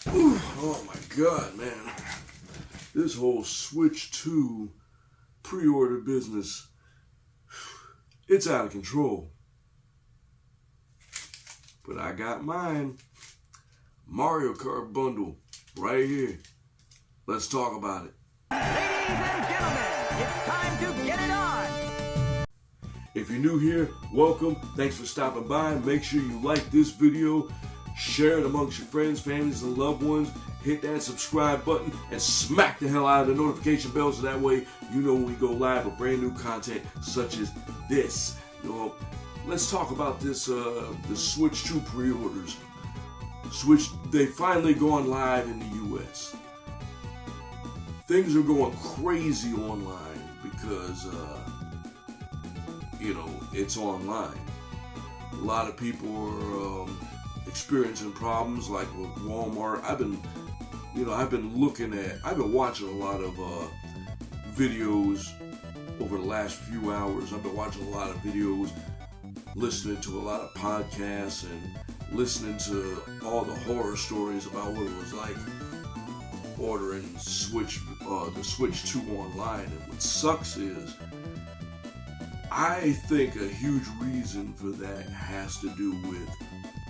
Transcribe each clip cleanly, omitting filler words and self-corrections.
Oh my God, man. This whole Switch 2 pre-order business, it's out of control. But I got mine. Mario Kart bundle right here. Let's talk about it. Ladies and gentlemen, it's time to get it on. If you're new here, welcome. Thanks for stopping by. Make sure you like this video, share it amongst your friends, families, and loved ones. Hit that subscribe button and smack the hell out of the notification bell so that way you know when we go live with brand new content such as this. Let's talk about this the Switch 2 pre-orders. They finally gone live in the U.S. Things are going crazy online because it's online. A lot of people are experiencing problems like with Walmart. I've been watching a lot of videos over the last few hours. I've been watching a lot of videos, listening to a lot of podcasts, and listening to all the horror stories about what it was like ordering the Switch 2 online. And what sucks is, I think a huge reason for that has to do with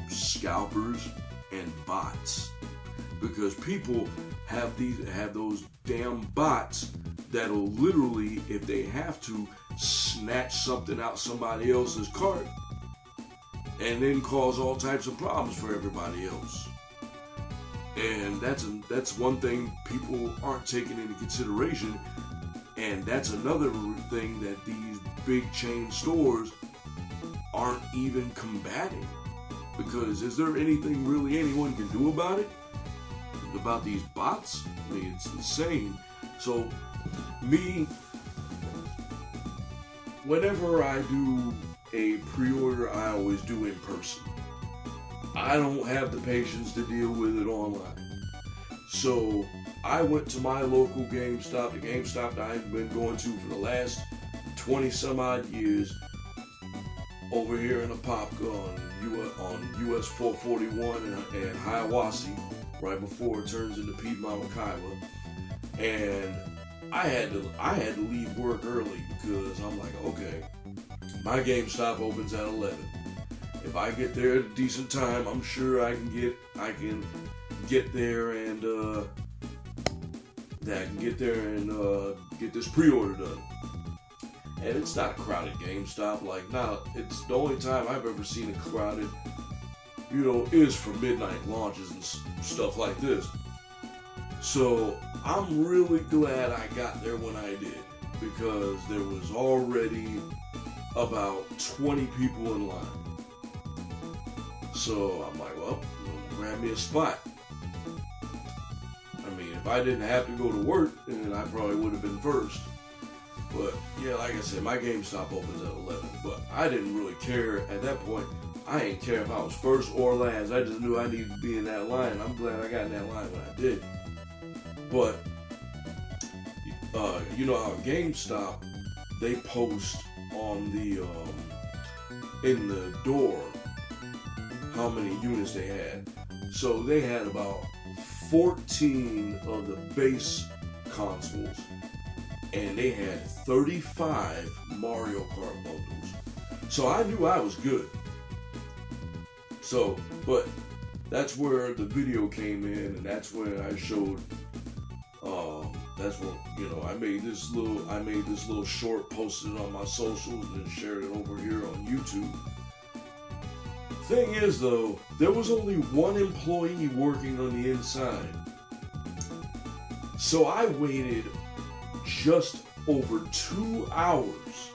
scalpers and bots, because people have those damn bots that'll literally, if they have to, snatch something out somebody else's cart and then cause all types of problems for everybody else. And that's one thing people aren't taking into consideration, and that's another thing that these big chain stores aren't even combating. Because is there anything really anyone can do about it? About these bots? I mean, it's insane. So, whenever I do a pre-order, I always do in person. I don't have the patience to deal with it online. So, I went to my local Gamestop, the Gamestop that I've been going to for the last 20 some odd years, over here in Apopka on US 441 and Hiawassee, right before it turns into Piedmont Wekiwa. And I had to leave work early because I'm like, okay, my GameStop opens at 11. If I get there at a decent time, I'm sure I can get there and get this pre-order done. And it's not a crowded GameStop. It's the only time I've ever seen it crowded, is for midnight launches and stuff like this. So I'm really glad I got there when I did, because there was already about 20 people in line. So I'm like, well, grab me a spot. I mean, if I didn't have to go to work, then I probably would have been first. But yeah, like I said, my GameStop opens at 11. But I didn't really care at that point. I didn't care if I was first or last. I just knew I needed to be in that line. I'm glad I got in that line when I did. But how GameStop, they post on in the door how many units they had. So they had about 14 of the base consoles, and they had 35 Mario Kart bundles. So I knew I was good. So, but that's where the video came in, and that's when I showed, that's when, I made this little short, posted it on my socials, and then shared it over here on YouTube. Thing is though, there was only one employee working on the inside. So I waited just over 2 hours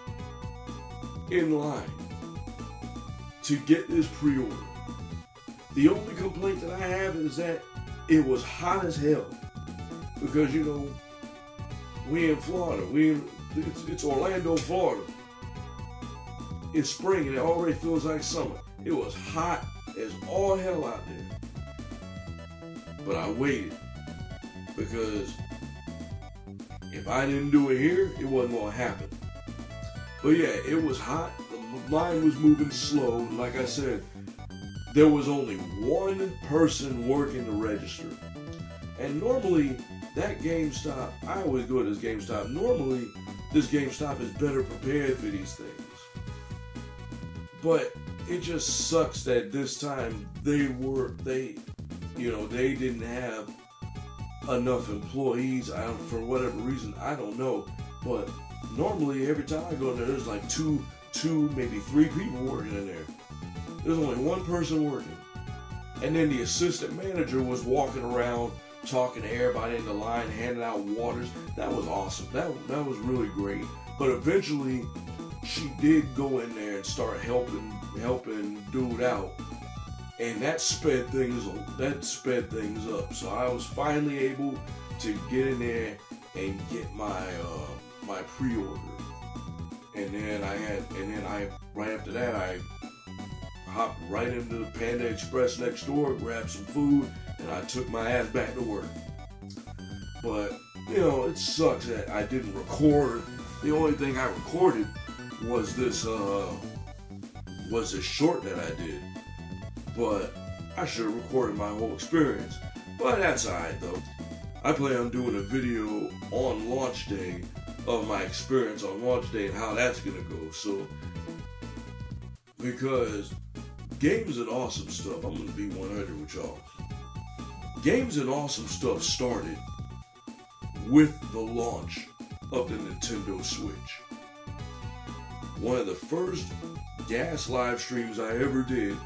in line to get this pre-order. The only complaint that I have is that it was hot as hell, because we in Florida, it's Orlando, Florida. It's spring and it already feels like summer. It was hot as all hell out there. But I waited, because if I didn't do it here, it wasn't going to happen. But yeah, it was hot. The line was moving slow. And like I said, there was only one person working the register. And normally, that GameStop, I always go to this GameStop. Normally, this GameStop is better prepared for these things. But it just sucks that this time they didn't have enough employees. For whatever reason, I don't know. But normally, every time I go in there, there's like two, maybe three people working in there. There's only one person working. And then the assistant manager was walking around talking to everybody in the line, handing out waters. That was awesome. That was really great. But eventually, she did go in there and start helping dude out, and that sped things up. So I was finally able to get in there and get my my pre-order, and then right after that I hopped right into the Panda Express next door, grabbed some food, and I took my ass back to work. But it sucks that I didn't record. The only thing I recorded was this short that I did. But I should have recorded my whole experience. But that's alright though. I plan on doing a video on launch day of my experience on launch day and how that's gonna go. So, because Games and Awesome Stuff, I'm gonna be 100 with y'all. Games and Awesome Stuff started with the launch of the Nintendo Switch. One of the first G.A.A.S live streams I ever did,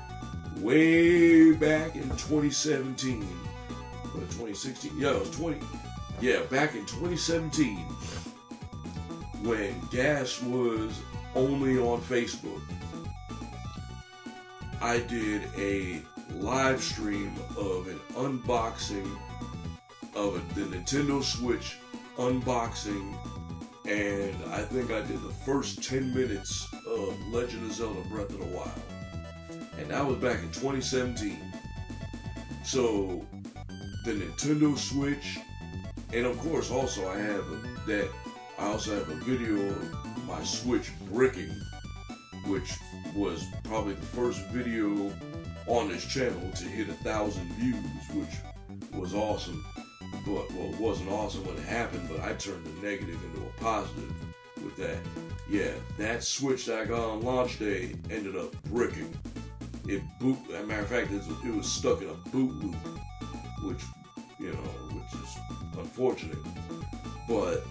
way back in 2017. Or 2016? Yeah, it was 20. Yeah, back in 2017, when G.A.A.S was only on Facebook. I did a live stream of an unboxing of the Nintendo Switch unboxing, and I think I did the first 10 minutes of Legend of Zelda Breath of the Wild. And that was back in 2017. So, the Nintendo Switch, and of course also I also have a video of my Switch bricking, which was probably the first video on this channel to hit 1,000 views, which was awesome. But, well, it wasn't awesome when it happened, but I turned the negative into a positive with that. Yeah, that Switch that I got on launch day ended up bricking. As a matter of fact, it was stuck in a boot loop, which is unfortunate. But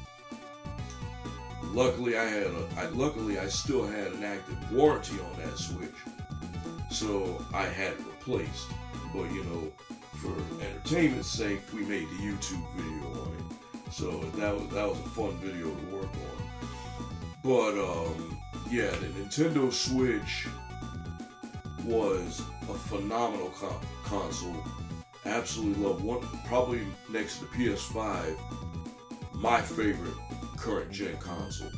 luckily I still had an active warranty on that Switch, so I had it replaced. But for entertainment's sake, we made the YouTube video on it, so that was a fun video to work on. But yeah, the Nintendo Switch was a phenomenal console. Absolutely love one. Probably next to the PS5, my favorite current gen console.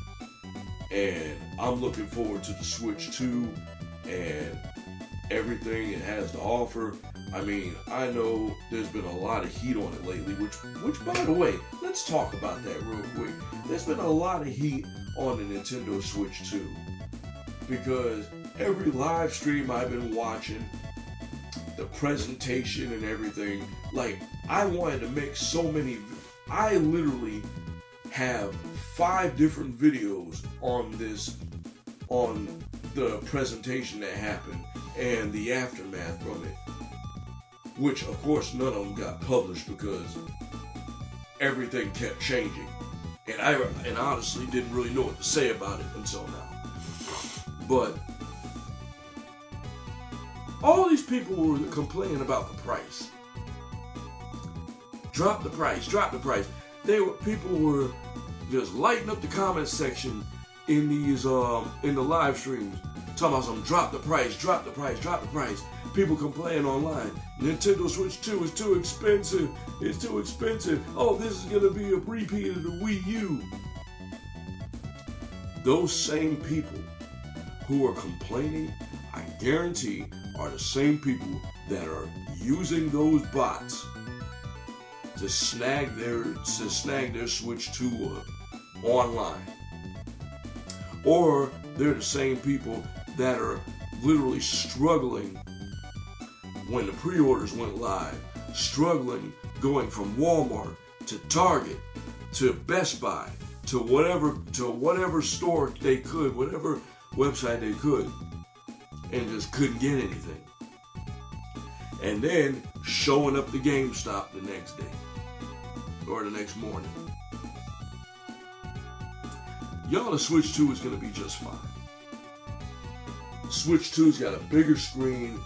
And I'm looking forward to the Switch 2 and everything it has to offer. I mean, I know there's been a lot of heat on it lately, which by the way, let's talk about that real quick. There's been a lot of heat on the Nintendo Switch 2, because every live stream I've been watching, the presentation and everything, like, I wanted to make so many, I literally have 5 different videos on the presentation that happened and the aftermath from it, which of course none of them got published because everything kept changing, and I honestly didn't really know what to say about it until now. But all these people were complaining about the price. Drop the price, drop the price. People were just lighting up the comment section in these in the live streams, talking about some drop the price, drop the price, drop the price. People complaining online, Nintendo Switch 2 is too expensive, it's too expensive. Oh, this is gonna be a repeat of the Wii U. Those same people who are complaining, I guarantee, are the same people that are using those bots to snag their Switch 2 up online. Or they're the same people that are literally struggling when the pre-orders went live, struggling, going from Walmart to Target to Best Buy to whatever store they could, whatever website they could, and just couldn't get anything. And then showing up to Gamestop the next day or the next morning. Y'all, the Switch 2 is going to be just fine. Switch 2's got a bigger screen,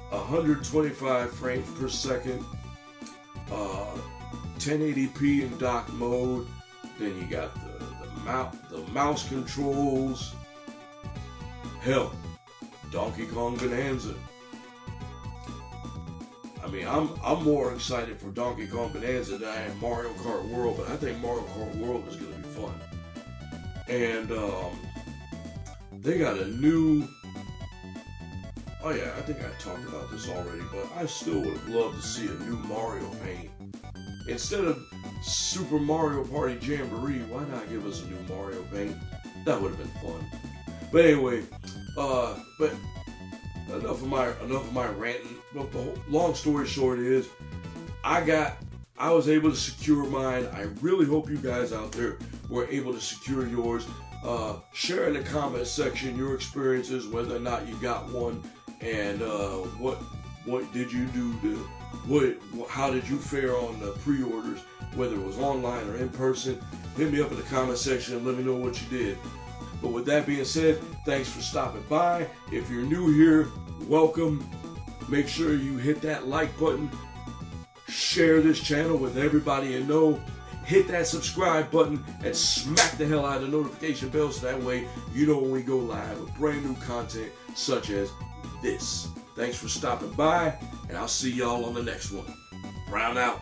125 frames per second, 1080p in dock mode. Then you got the mouse controls. Hell, Donkey Kong Bonanza. I mean, I'm more excited for Donkey Kong Bonanza than I am Mario Kart World, but I think Mario Kart World is going to be fun. And they got a new. Oh yeah, I think I talked about this already, but I still would have loved to see a new Mario paint. Instead of Super Mario Party Jamboree, why not give us a new Mario paint? That would have been fun. But anyway, but enough of my ranting. But the long story short is, I was able to secure mine. I really hope you guys out there were able to secure yours. Share in the comment section your experiences, whether or not you got one, and what did you do how did you fare on the pre-orders, whether it was online or in person. Hit me up in the comment section and let me know what you did. But with that being said, thanks for stopping by. If you're new here, welcome. Make sure you hit that like button. Share this channel with everybody you know. Hit that subscribe button and smack the hell out of the notification bell so that way you know when we go live with brand new content such as this. Thanks for stopping by, and I'll see y'all on the next one. Brown out.